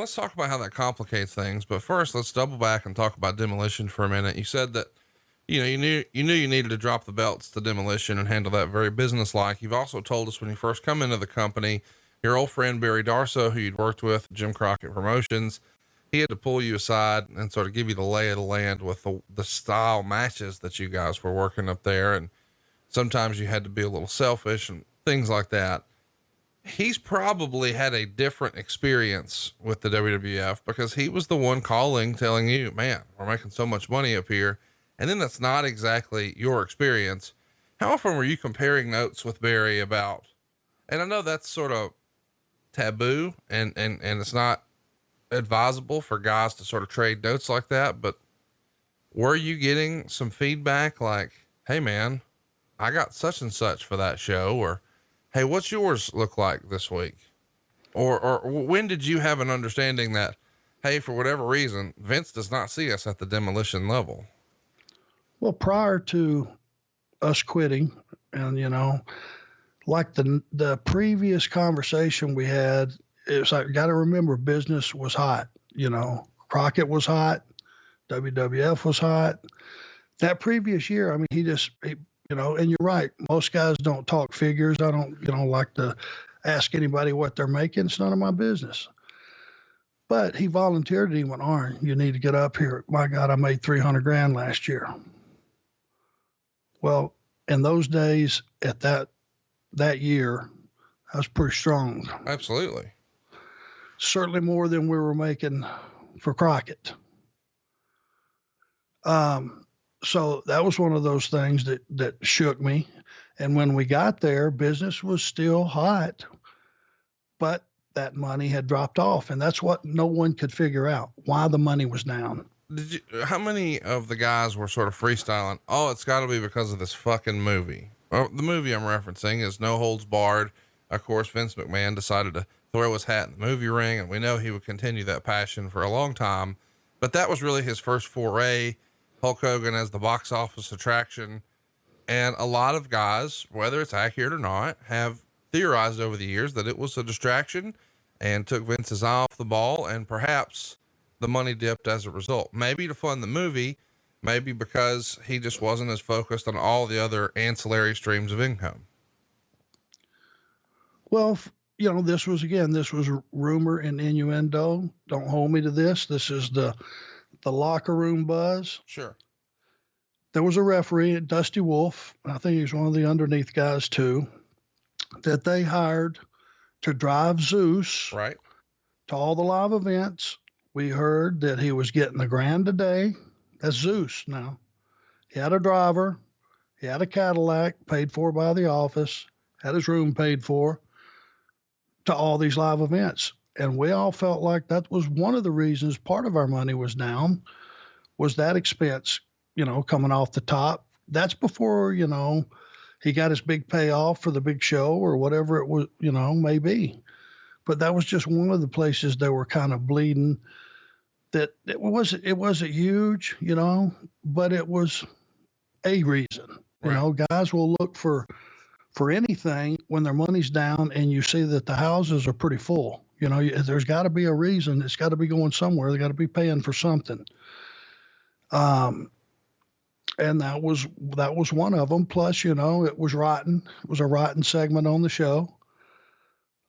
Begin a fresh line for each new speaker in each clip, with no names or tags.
let's talk about how that complicates things. But first, let's double back and talk about Demolition for a minute. You said that, you knew you needed to drop the belts to Demolition and handle that very businesslike. You've also told us when you first come into the company, your old friend Barry Darso, who you'd worked with, Jim Crockett Promotions, he had to pull you aside and sort of give you the lay of the land with the style matches that you guys were working up there. And sometimes you had to be a little selfish and things like that. He's probably had a different experience with the WWF because he was the one calling, telling you, man, we're making so much money up here. And then that's not exactly your experience. How often were you comparing notes with Barry about, and I know that's sort of taboo and it's not advisable for guys to sort of trade notes like that, but were you getting some feedback like, hey man, I got such and such for that show, or hey, what's yours look like this week? Or when did you have an understanding that, hey, for whatever reason, Vince does not see us at the Demolition level?
Well, prior to us quitting, and like the previous conversation we had, it was like, got to remember, business was hot. Crockett was hot, WWF was hot. That previous year, I mean, he and you're right, most guys don't talk figures. I don't, like to ask anybody what they're making. It's none of my business. But he volunteered and he went, Arn, you need to get up here. My God, I made $300,000 last year. Well, in those days, at that year, I was pretty strong.
Absolutely.
Certainly more than we were making for Crockett. So that was one of those things that shook me. And when we got there, business was still hot, but that money had dropped off. And that's what no one could figure out, why the money was down.
How many of the guys were sort of freestyling? Oh, it's got to be because of this fucking movie. Well, the movie I'm referencing is No Holds Barred. Of course, Vince McMahon decided to throw his hat in the movie ring, and we know he would continue that passion for a long time, but that was really his first foray. Hulk Hogan as the box office attraction. And a lot of guys, whether it's accurate or not, have theorized over the years that it was a distraction and took Vince's eye off the ball, and perhaps the money dipped as a result, maybe to fund the movie, maybe because he just wasn't as focused on all the other ancillary streams of income.
Well, this was rumor and innuendo. Don't hold me to this. This is the locker room buzz.
Sure.
There was a referee, Dusty Wolf, I think he was one of the underneath guys too, that they hired to drive Zeus
right
to all the live events. We heard that he was getting $1,000 a day. That's Zeus now. He had a driver. He had a Cadillac paid for by the office, had his room paid for to all these live events. And we all felt like that was one of the reasons part of our money was down, was that expense, coming off the top. That's before, he got his big payoff for the big show or whatever it was, maybe. But that was just one of the places they were kind of bleeding. That it wasn't huge, but it was a reason.
Right.
Guys will look for anything when their money's down and you see that the houses are pretty full. There's got to be a reason. It's got to be going somewhere. They got to be paying for something. And that was one of them. Plus, it was rotten. It was a rotten segment on the show.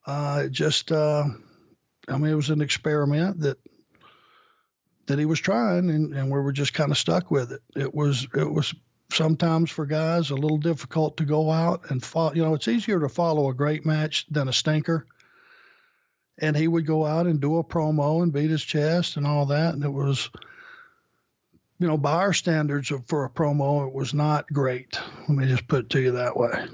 It was an experiment that he was trying, and we were just kind of stuck with it. It was sometimes for guys a little difficult to go out and follow. It's easier to follow a great match than a stinker. And he would go out and do a promo and beat his chest and all that. And it was, by our standards for a promo, it was not great. Let me just put it to you that way.